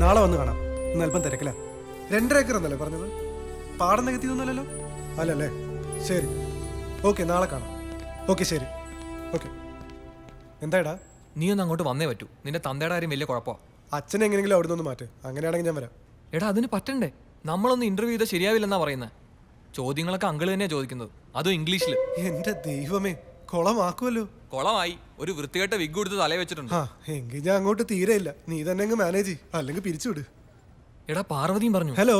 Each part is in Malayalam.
നാളെ വന്ന് കാണാം. ഇന്ന് അല്പം തിരക്കില്ല. 2.5 ഏക്കർ എന്നല്ലേ പറഞ്ഞത്? പാടം നികത്തിയൊന്നുമല്ലല്ലോ? അല്ലല്ലേ? ശരി, ഓക്കെ, നാളെ കാണാം. ഓക്കെ, ശരി, ഓക്കെ. എന്താടാ? നീ ഒന്ന് അങ്ങോട്ട് വന്നേ പറ്റൂ. നിന്റെ തന്തയുടെ കാര്യം വലിയ കുഴപ്പമാണ്. അച്ഛനെ എങ്ങനെയെങ്കിലും അവിടെ നിന്ന് മാറ്റ്. അങ്ങനെയാണെങ്കിൽ ഞാൻ വരാം. എടാ, അതിന് പറ്റണ്ടേ? നമ്മളൊന്ന് ഇന്റർവ്യൂ ചെയ്താൽ ശരിയാവില്ലെന്നാ പറയുന്നത്. ചോദ്യങ്ങളൊക്കെ അങ്കിള് തന്നെയാണ് ചോദിക്കുന്നത്, അതും ഇംഗ്ലീഷിൽ. എന്റെ ദൈവമേ, കൊളമാക്കുമല്ലോ. കൊളമായി. ഒരു വൃത്തികെട്ട വിഗ് കൊടുത്ത് തലയെ വെച്ചിട്ടുണ്ട്. എങ്കിൽ ഞാൻ അങ്ങോട്ട് തീരെ ഇല്ല. നീ തന്നെ അങ്ങ് മാനേജ് ചെയ്യ്, അല്ലെങ്കിൽ പിരിച്ചുവിട്. എടാ, പാർവതിയും പറഞ്ഞു. Hello.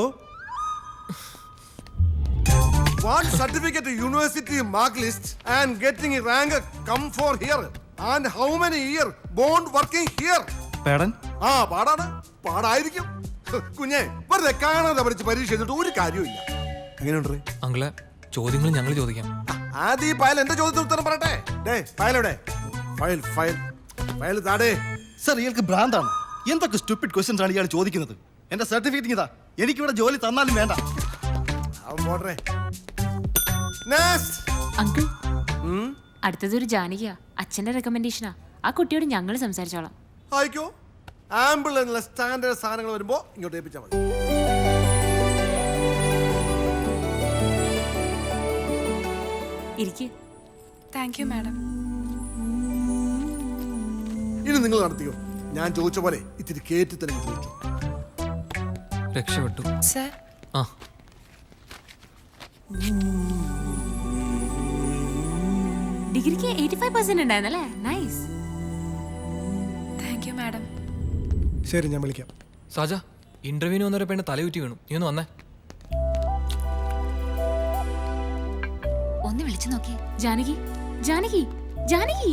One certificate university mark list and getting a rank come for here. And how many year bond working here? പേടൻ പാടാണ്. പാടായിരിക്കും. കുഞ്ഞെ വെറുതെ കാണാതെ പഠിച്ച് പരീക്ഷ എഴുതിട്ട് ഒരു കാര്യമില്ല. എങ്ങനെയുണ്ട് അങ്കിളെ, ചോദ്യങ്ങൾ ഞങ്ങൾ ചോദിക്കാം. ആദ്യം ഈ ഫയൽ എന്റെ ചോദ്യത്തിന് ഉത്തരം പറയട്ടെ. ഫയൽ എവിടെ? ഫയൽ ഫയൽ ഫയൽ താടേ. സർ, ഇയാൾക്ക് ഭ്രാന്താണ്. എന്തൊക്കെ സ്റ്റുപ്പിഡ് ക്വസ്റ്റ്യൻസ് ആണ് ഇയാൾ ചോദിക്കുന്നത്? എന്റെ സർട്ടിഫിക്കറ്റ് ഇതാ. എനിക്കിവിടെ ജോലി തന്നാലും വേണ്ട. അങ്കിൾ, അടുത്തതൊരു ജാനകിയാ. അച്ഛന്റെ റെക്കമെൻഡേഷനാ. ആ കുട്ടിയോട് ഞങ്ങൾ സംസാരിച്ചോളാം. ആയിക്കോ. ആമ്പിൾ എന്നുള്ള സ്റ്റാൻഡേർഡ് സാധനങ്ങൾ വരുമ്പോ ഇങ്ങോട്ട് ഏൽപ്പിച്ചാൽ മതി. ഇരിക്ക്. Thank you madam. ഇനി നിങ്ങൾ നടത്തിയോ? ഞാൻ ചോദിച്ച പോലെ ഇത്തിരി കേറ്റി തന്നെ ചോദിച്ചു. രക്ഷപ്പെട്ടു. സർ, ആ, ഡിഗ്രിക്ക് 85% ഉണ്ടായിരുന്നല്ലേ? നൈസ്. Thank you madam. ശരി, ഞാൻ വിളിക്കാം. സാജ, ഇന്റർവ്യൂവിന് വന്നൊരു പെണ്ണ് തലയുറ്റി വീണു. നീ ഒന്ന് വന്നേ. ഒന്ന് വിളിച്ചു നോക്കി. ജാനകി, ജാനകി, ജാനകി.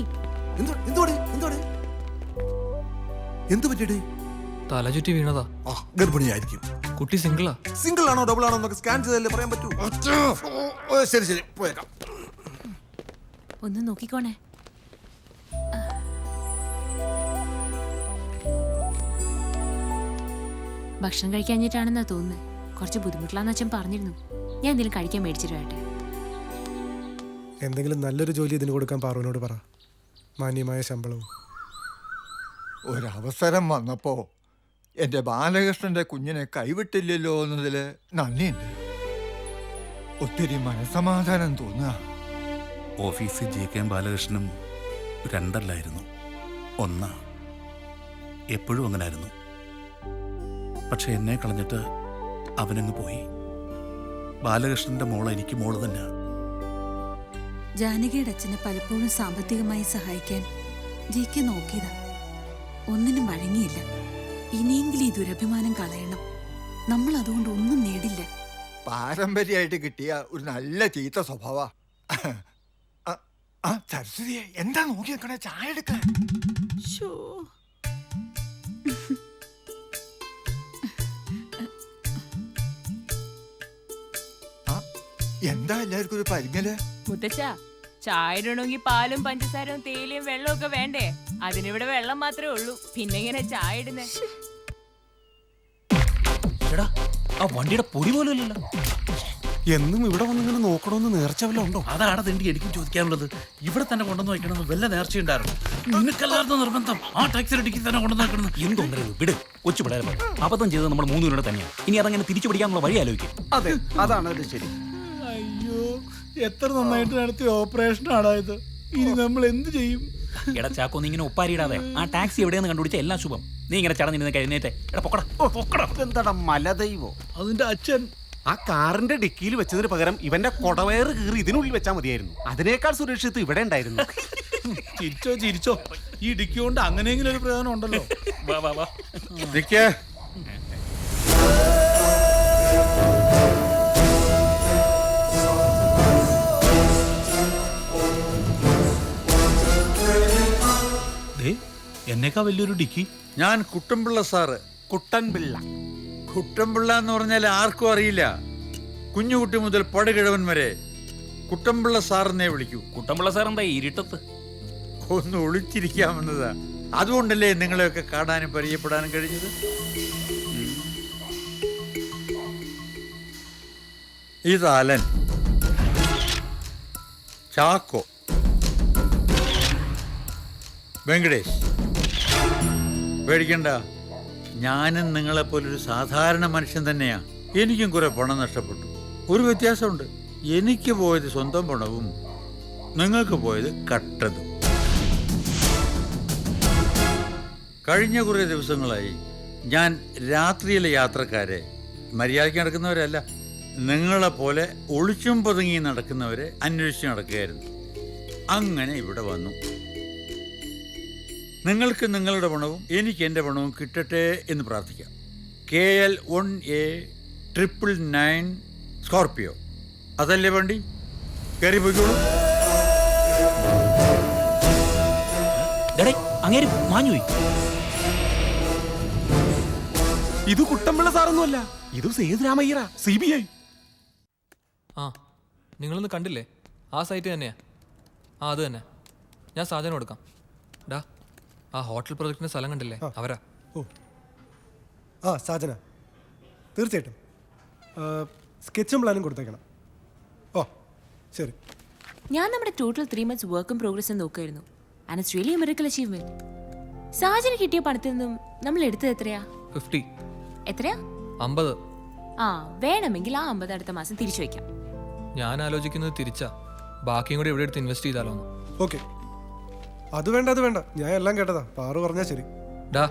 എന്ത് പറ്റിയടേ? തല ചുറ്റി വീണതാ. ഗർഭിണിയായിരിക്കും. കുട്ടി സിംഗിളാ. സിംഗിൾ ആണോ ഡബിൾ ആണോ എന്നൊക്കെ സ്കാൻ ചെയ്തല്ലേ പറയാൻ പറ്റൂ. ശരി ശരി, പോയേക്കാം. ഒന്ന് നോക്കിക്കോണേ. ഭക്ഷണം കഴിക്കാഞ്ഞിട്ടാണെന്നാ തോന്നുന്നത്. കുറച്ച് ബുദ്ധിമുട്ടില്ലാന്ന് അച്ഛൻ പറഞ്ഞിരുന്നു. ഞാൻ എന്തെങ്കിലും കഴിക്കാൻ മേടിച്ചിട്ട് വരട്ടെ. എന്തെങ്കിലും നല്ലൊരു ജോലി ഇതിന് കൊടുക്കാൻ പാറുവിനോട് പറ. മാന്യമായ ശമ്പളവും. ഒരവസരം വന്നപ്പോ എൻ്റെ ബാലകൃഷ്ണന്റെ കുഞ്ഞിനെ കൈവിട്ടില്ലല്ലോ എന്നതിൽ നന്ദിയുണ്ട്. ഒത്തിരി മനസമാധാനം തോന്നുക. ഓഫീസിൽ JK ബാലകൃഷ്ണനും രണ്ടല്ലായിരുന്നു, ഒന്നാ. എപ്പോഴും അങ്ങനായിരുന്നു. പക്ഷെ എന്നെ കളഞ്ഞിട്ട് അവനങ്ങ് പോയി. ബാലകൃഷ്ണന്റെ മോള് എനിക്ക് മോള് തന്നെ. ജാനകിയുടെ അച്ഛനെ പലപ്പോഴും സാമ്പത്തികമായി സഹായിക്കാൻ JK നോക്കിയതാ. ഒന്നിനും വഴങ്ങിയില്ല. ഇനിയെങ്കിലും ഈ ദുരഭിമാനം കളയണം. നമ്മൾ അതുകൊണ്ട് ഒന്നും നേടില്ല. പാരമ്പര്യമായിട്ട് കിട്ടിയ ഒരു നല്ല ചീത്ത സ്വഭാവ. സരസ്വതിയെ എന്താ നോക്കി നിൽക്കണേ? ചായ എടുക്ക. എന്താ എല്ലാവർക്കും ഒരു പരിങ്ങല്? മുത്തച്ഛ, ചായ ഇടണമെങ്കിൽ പാലും പഞ്ചസാരവും തേയിലയും വെള്ളവും ഒക്കെ വേണ്ടേ? അതിനിവിടെ വെള്ളം മാത്രമേ ഉള്ളൂ. പിന്നെ ഇങ്ങനെ ചായ ഇടുന്നേ? എടാ, ആ വണ്ടിയുടെ പൊടി പോലും ഇല്ലല്ലോ. എന്നും ഇവിടെ വന്നിങ്ങനെ നോക്കണമെന്ന് നേർച്ച വല്ല ഉണ്ടോ? അതാണ് തിണ്ടി എനിക്കും ചോദിക്കാനുള്ളത്. ഇവിടെ തന്നെ കൊണ്ടുവന്ന് വയ്ക്കണമെന്ന് വല്ല നേർച്ചയുണ്ടായിരുന്നു? നിനക്കല്ലായിരുന്നു നിർബന്ധം ആ ടാക്സിയുടെ ഡിക്കി തന്നെ കൊണ്ടുവന്ന് വെക്കണം. എന്തൊന്നും വിട്. കൊച്ചു പിള്ളേരെ അബദ്ധം ചെയ്തത് നമ്മൾ 3 പേരുടെ തന്നെയാണ്. ഇനി അതങ്ങനെ തിരിച്ചു പിടിക്കാനുള്ള വഴി ആലോചിക്കും. അതെ, അതാണ് അത്. ശരി. അയ്യോ, എത്ര നന്നായിട്ട് നടത്തിയ ഓപ്പറേഷൻ ആടായത്. ഇനി നമ്മൾ എന്ത് ചെയ്യും? എടാ ചാക്കോ, നീ ഇങ്ങനെ ഒപ്പാരിയിടാതെ ആ ടാക്സി എവിടെയെന്ന് കണ്ടുപിടിച്ച എല്ലാം ശുഭം. നീ ഇങ്ങനെ ചടഞ്ഞിരുന്ന് കഴിഞ്ഞേറ്റെ. എടാ പൊക്കടാ. എന്താടാ മലദൈവോ? അതിന്റെ അച്ഛൻ ആ കാറിന്റെ ഡിക്കിയിൽ വെച്ചതിന് പകരം ഇവന്റെ കൊടവയറ് കീറി ഇതിനുള്ളിൽ വെച്ചാൽ മതിയായിരുന്നു. അതിനേക്കാൾ സുരക്ഷിത് ഇവിടെ ഉണ്ടായിരുന്നു. ചിരിച്ചോ. ഈ ഡിക്കി കൊണ്ട് അങ്ങനെയെങ്കിലും ഒരു പ്രയോജനം ഉണ്ടല്ലോ. വാ. എന്നേക്കാ വലിയൊരു ഡിക്കി. ഞാൻ കുട്ടൻപിള്ള സാറ്. കുട്ടൻപിള്ള എന്ന് പറഞ്ഞാൽ ആർക്കും അറിയില്ല. കുഞ്ഞുകുട്ടി മുതൽ പടുകിഴവൻ വരെ കുട്ടൻപിള്ള സാറിനെ വിളിക്കൂ. കുട്ടൻപിള്ള സാർ എന്താ ഇരുട്ടത്ത്? ഒന്ന് ഒളിച്ചിരിക്കാമെന്നതാ. അതുകൊണ്ടല്ലേ നിങ്ങളെയൊക്കെ കാണാനും പരിചയപ്പെടാനും കഴിഞ്ഞത്. ഇത് അലൻ, ചാക്കോ, വെങ്കടേഷ്. പേടിക്കണ്ട, ഞാനും നിങ്ങളെപ്പോലൊരു സാധാരണ മനുഷ്യൻ തന്നെയാ. എനിക്കും കുറെ പണം നഷ്ടപ്പെട്ടു. ഒരു വ്യത്യാസമുണ്ട്, എനിക്ക് പോയത് സ്വന്തം പണവും നിങ്ങൾക്ക് പോയത് കട്ടതും. കഴിഞ്ഞ കുറേ ദിവസങ്ങളായി ഞാൻ രാത്രിയിലെ യാത്രക്കാരെ, മര്യാദയ്ക്ക് നടക്കുന്നവരല്ല, നിങ്ങളെപ്പോലെ ഒളിച്ചും പതുങ്ങി നടക്കുന്നവരെ അന്വേഷിച്ച് നടക്കുകയായിരുന്നു. അങ്ങനെ ഇവിടെ വന്നു. നിങ്ങൾക്ക് നിങ്ങളുടെ പണവും എനിക്ക് എൻ്റെ പണവും കിട്ടട്ടെ എന്ന് പ്രാർത്ഥിക്കാം. KL 1A999 സ്കോർപിയോ, അതല്ലേ വണ്ടി? കയറി പോയിക്കോളൂ. അങ്ങേര് മാഞ്ഞുപോയി. ഇത് കുട്ടമ്പിള്ള സാറൊന്നുമല്ല, ഇത് സേതുരാമയ്യറ, CBI. ആ, നിങ്ങളൊന്ന് കണ്ടില്ലേ? ആ സൈറ്റ് തന്നെയാ. ആ, അത് തന്നെ. ഞാൻ സാധനം കൊടുക്കാം. ഡാ, ആ ഹോട്ടൽ പ്രൊജക്ടിന്റെ സ്ഥലം കണ്ടില്ലേ? അവരാ. ഓ ആ, സാജന, തീർച്ചയായിട്ടും സ്കെച്ചും പ്ലാനും കൊടുത്തേക്കണം. ഓ ശരി. ഞാൻ നമ്മുടെ ടോട്ടൽ 3 months വർക്കും പ്രോഗ്രസ്സും നോക്കുമായിരുന്നു. And it's really a miracle achievement. സാജന് കിട്ടിയ പണത്തിൽ നിന്നും നമ്മൾ എടുത്തത് എത്രയാ? 50. എത്രയാ? 50. ആ, വേണമെങ്കിൽ ആ 50 അടുത്ത മാസം തിരിച്ചു വയ്ക്കാം. ഞാൻ ആലോചിക്കുന്നത് തിരിച്ചാ, ബാക്കിയും കൂടി ഇവിടെ എടുത്ത് ഇൻവെസ്റ്റ് ചെയ്താലോ? ഓക്കെ, അത് വേണ്ട, അത് വേണ്ട, ഞാൻ എല്ലാം കേട്ടതാ. പാറു പറഞ്ഞാൽ ശരി. ഡാ,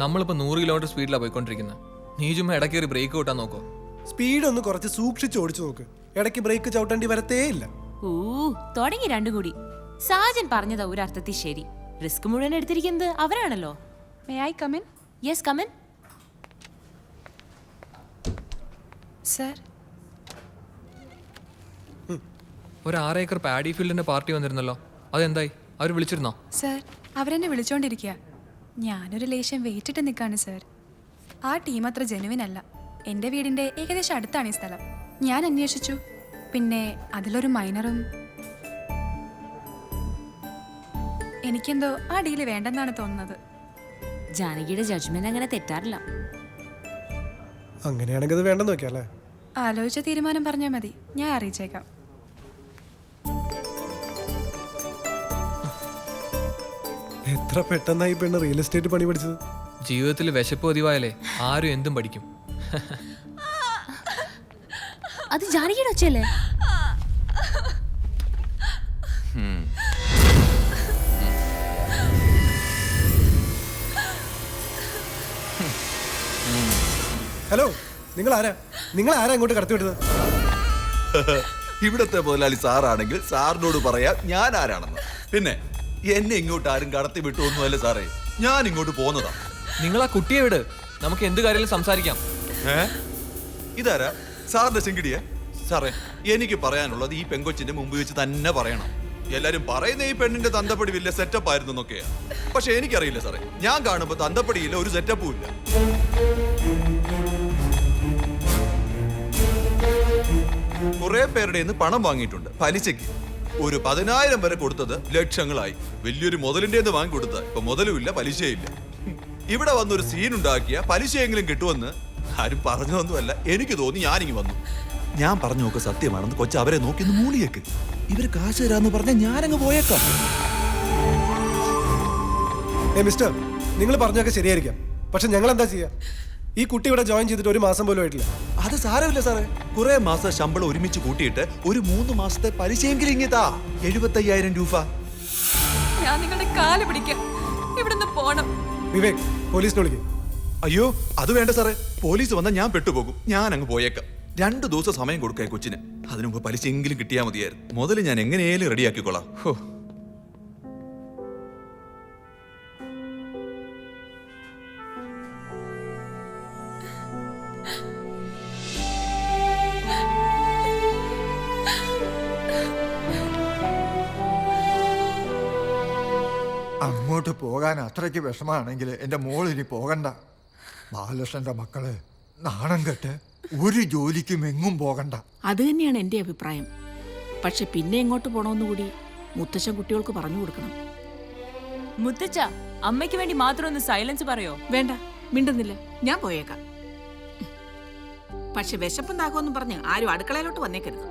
നമ്മളിപ്പോൾ 100 കിലോമീറ്റർ സ്പീഡിലാണ് പോയിക്കൊണ്ടിരിക്കുന്നത്. നീ ചുമ്മാ ഇടയ്ക്ക് ഒരു ബ്രേക്ക് കൂട്ടാൻ നോക്കോ? സ്പീഡ് ഒന്ന് കുറച്ച് സൂക്ഷിച്ച് ഓടിച്ചു നോക്ക്. ഇടയ്ക്ക് ബ്രേക്ക് ചവിട്ടേണ്ടി വരത്തേ ഇല്ല. തുടങ്ങി രണ്ടും കൂടി. സാജൻ പറഞ്ഞതാ ഒരു അർത്ഥത്തിൽ ശരി. റിസ്ക് മുഴുവൻ എടുത്തിരിക്കുന്നത് അവരാണല്ലോ. May I come in? Yes, come in. Sir, ഒരു 6 ഏക്കർ പാഡി ഫീൽഡിന്റെ പാർട്ടി വന്നിരുന്നല്ലോ, അതെന്തായി? അവർ വിളിച്ചിരുന്നോ? സർ, അവരെന്നെ വിളിച്ചോണ്ടിരിക്കുക. ഞാനൊരു ലേശം വെയിറ്റിട്ട് നിൽക്കാണ് സർ. ആ ടീം അത്ര ജെനുവിൻ അല്ല. എൻ്റെ വീടിൻ്റെ ഏകദേശം അടുത്താണ് ഈ സ്ഥലം. ഞാൻ അന്വേഷിച്ചു, പിന്നെ അതിലൊരു മൈനറും. എനിക്കെന്തോ ആ ഡീല് വേണ്ടെന്നാണ് തോന്നുന്നത്. ജാനകിയുടെ ജഡ്ജ്മെന്റ് അങ്ങനെ തെറ്റാറില്ല. അങ്ങനെയാണെങ്കിൽ അത് വേണ്ടെന്ന് വെക്കാം അല്ലേ? ആലോചിച്ച തീരുമാനം പറഞ്ഞാൽ മതി, ഞാൻ അറിയിച്ചേക്കാം. എത്ര പെട്ടെന്നായി പെണ്ണ് റിയൽ എസ്റ്റേറ്റ് പണി പഠിച്ചത്. ജീവിതത്തിൽ വിശപ്പ് പതിവായാലേ ആരും എന്തും പഠിക്കും. അത് ജാനകിയുടെ ഒച്ചയല്ലേ? ഹലോ, നിങ്ങൾ ആരാ ഇങ്ങോട്ട് കടത്തിവിട്ടത്? ഇവിടത്തെ മുതലാളി സാറാണെങ്കിൽ സാറിനോട് പറയാം ഞാൻ ആരാണെന്ന്. പിന്നെ എന്നെ ഇങ്ങോട്ട് ആരും കടത്തി വിട്ടു ഒന്നുമല്ല സാറേ, ഞാൻ ഇങ്ങോട്ട് പോന്നതാ. നിങ്ങൾ ആ കുട്ടിയെ വിട്, നമുക്ക് എന്ത് കാര്യത്തിലും സംസാരിക്കാം. ഇതാരാ? സാറിന്റെ ചെങ്കിടിയെ? സാറേ, എനിക്ക് പറയാനുള്ളത് ഈ പെങ്കൊച്ചിന്റെ മുമ്പ് വെച്ച് തന്നെ പറയണം. എല്ലാരും പറയുന്ന ഈ പെണ്ണിന്റെ തന്തപ്പടി വലിയ സെറ്റപ്പ് ആയിരുന്നു എന്നൊക്കെയാ. പക്ഷെ എനിക്കറിയില്ല സാറേ, ഞാൻ കാണുമ്പോ തന്തപ്പടിയില്ല, ഒരു സെറ്റപ്പും ഇല്ല. കുറെ പേരുടെ പണം വാങ്ങിയിട്ടുണ്ട് പലിശയ്ക്ക്. ഒരു 10,000 വരെ കൊടുത്തത് ലക്ഷങ്ങളായി. വലിയൊരു മുതലിന്റെ വാങ്ങി കൊടുത്തത് ഇപ്പൊ മുതലുമില്ല, പലിശയില്ല. ഇവിടെ വന്നൊരു സീൻ ഉണ്ടാക്കിയ പലിശയെങ്കിലും കിട്ടുമെന്ന് ആരും പറഞ്ഞതൊന്നുമല്ല, എനിക്ക് തോന്നി. ഞാനിങ്ങി വന്നു. ഞാൻ പറഞ്ഞു നോക്ക് സത്യമാണെന്ന്. കൊച്ചു അവരെ നോക്കി ഒന്ന് മൂളിയേക്ക്. ഇവര് കാശ് തരാന്ന് പറഞ്ഞാൽ ഞാനങ്ങ് പോയേക്കാം. മിസ്റ്റർ, നിങ്ങൾ പറഞ്ഞൊക്കെ ശരിയായിരിക്കാം, പക്ഷെ ഞങ്ങൾ എന്താ ചെയ്യാ? ഈ കുട്ടി ഇവിടെ ജോയിൻ ചെയ്തിട്ട് 1 മാസം പോലും ആയിട്ടില്ല. അത് സാരമില്ല സാറേ, കുറെ മാസം ശമ്പളം ഒരുമിച്ച് കൂട്ടിയിട്ട് ഒരു 3 മാസത്തെ പലിശയെങ്കിലും ഇങ്ങിതാ. 75,000 രൂപ. ഞാൻ നിങ്ങളുടെ കാല് പിടിക്കാം, ഇവിടുന്ന് പോണം. വിവേക്, പോലീസിനെ വിളിക്കും. അയ്യോ, അത് വേണ്ട സാറേ, പോലീസ് വന്നാൽ ഞാൻ പെട്ടുപോകും. ഞാൻ അങ്ങ് പോയേക്കാം. 2 ദിവസം സമയം കൊടുക്കാം കൊച്ചിന്. അതിനു മുമ്പ് പലിശയെങ്കിലും കിട്ടിയാൽ മതിയായിരുന്നു. മുതൽ ഞാൻ എങ്ങനെയാലും റെഡിയാക്കിക്കോളാം. ഹോ, അങ്ങോട്ട് പോകാൻ അത്രയ്ക്ക് വിഷമാണെങ്കിൽ എൻ്റെ മോളിനി പോകണ്ട. ബാലകൃഷ്ണന്റെ മക്കള് നാണം കെട്ട് ഒരു ജോലിക്കും എങ്ങും പോകണ്ട. അത് തന്നെയാണ് എൻ്റെ അഭിപ്രായം. പക്ഷെ പിന്നെ എങ്ങോട്ട് പോണമെന്ന് കൂടി മുത്തശ്ശൻ കുട്ടികൾക്ക് പറഞ്ഞു കൊടുക്കണം. മുത്തച്ഛ, അമ്മയ്ക്ക് വേണ്ടി മാത്രം ഒന്ന് സൈലൻസ് പറയോ? വേണ്ട, മിണ്ടുന്നില്ല, ഞാൻ പോയേക്കാം. പക്ഷെ വിശപ്പും ദാഹമെന്നും പറഞ്ഞ് ആരും അടുക്കളയിലോട്ട് വന്നേക്കരുത്.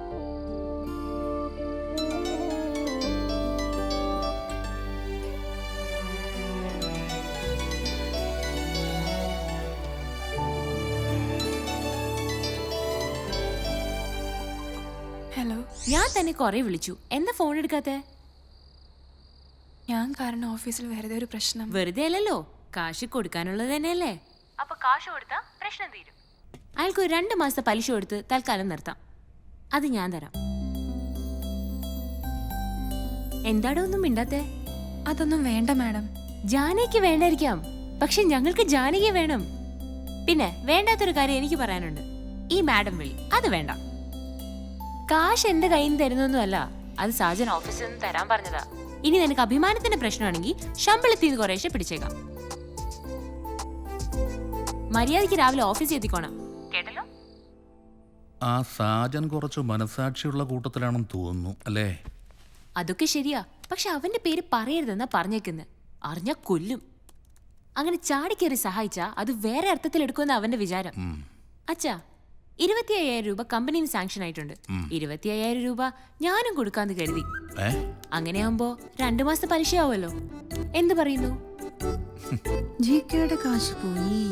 ഞാൻ തന്നെ കുറെ വിളിച്ചു, എന്താ ഫോൺ എടുക്കാത്തെ? ഞാൻ കാരണം ഓഫീസിൽ വെറുതെ ഒരു പ്രശ്നം. വെറുതെ അല്ലല്ലോ, കാശ് കൊടുക്കാനുള്ളത് തന്നെയല്ലേ. അപ്പൊ കാശ് കൊടുത്താ പ്രശ്നം തീരും. അയാൾക്ക് ഒരു 2 മാസത്തെ പലിശ കൊടുത്ത് തൽക്കാലം നിർത്താം. അത് ഞാൻ തരാം. എന്താടോ ഒന്നും മിണ്ടാത്തെ? അതൊന്നും വേണ്ട മാഡം. ജാനകിക്ക് വേണ്ടായിരിക്കാം, പക്ഷെ ഞങ്ങൾക്ക് ജാനകിയെ വേണം. പിന്നെ വേണ്ടാത്തൊരു കാര്യം എനിക്ക് പറയാനുണ്ട്. ഈ മാഡം വിളി അത് വേണ്ട. കാശ് എന്റെ കയ്യിൽ നിന്ന് തരുന്നൊന്നുമല്ല, അത് സാജൻ ഓഫീസിൽ നിന്ന് തരാൻ പറഞ്ഞതാ. ഇനി നിനക്ക് അഭിമാനത്തിന്റെ പ്രശ്നമാണെങ്കിൽ ശമ്പളത്തിൽ നിന്ന് കുറേശ്ശെ പിടിച്ചേക്കാം. മര്യാദയ്ക്ക് രാവിലെ ഓഫീസിൽ എത്തിക്കോണം, കേട്ടല്ലോ? ആ സാജൻ കുറച്ച് മനസാക്ഷിയുള്ള കൂട്ടത്തിലാണെന്ന് തോന്നുന്നു അല്ലേ? അതൊക്കെ ശരിയാ, പക്ഷെ അവന്റെ പേര് പറയരുതെന്നാ പറഞ്ഞേക്കുന്നത്. അറിഞ്ഞ കൊല്ലും. അങ്ങനെ ചാടിക്കേറി സഹായിച്ചാ അത് വേറെ അർത്ഥത്തിൽ എടുക്കുമെന്ന് അവന്റെ വിചാരം. അച്ഛാ, 25,000 രൂപ കമ്പനിയിൽ സാങ്ഷൻ ആയിട്ടുണ്ട്. 25,000 രൂപ ഞാനും കൊടുക്കാന്ന് കരുതി. അങ്ങനെയാവുമ്പോ 2 മാസത്തെ പലിശയാവുമല്ലോ. എന്ത് പറയുന്നു? ജിക്കയുടെ കാശ് പോയി.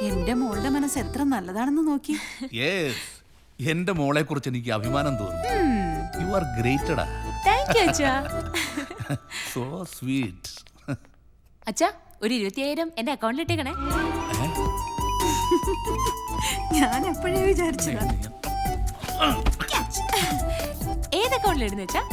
എന്റെ മോളുടെ മനസ്സ് എത്ര നല്ലതാണെന്ന് നോക്കി. എന്റെ മോളെ കുറിച്ച് എനിക്ക് അഭിമാനം തോന്നുന്നു. യു ആർ ഗ്രേറ്റഡാ. താങ്ക് യു അച്ഛാ. So sweet. അച്ഛാ, ഒരു 25,000 എന്റെ അക്കൗണ്ടിൽ ഇട്ടേക്കണേ. ഞാൻ എപ്പോഴേ വിചാരിച്ചതാ. ഏത് അക്കൗണ്ടിൽ ഇടുന്ന അച്ഛാ?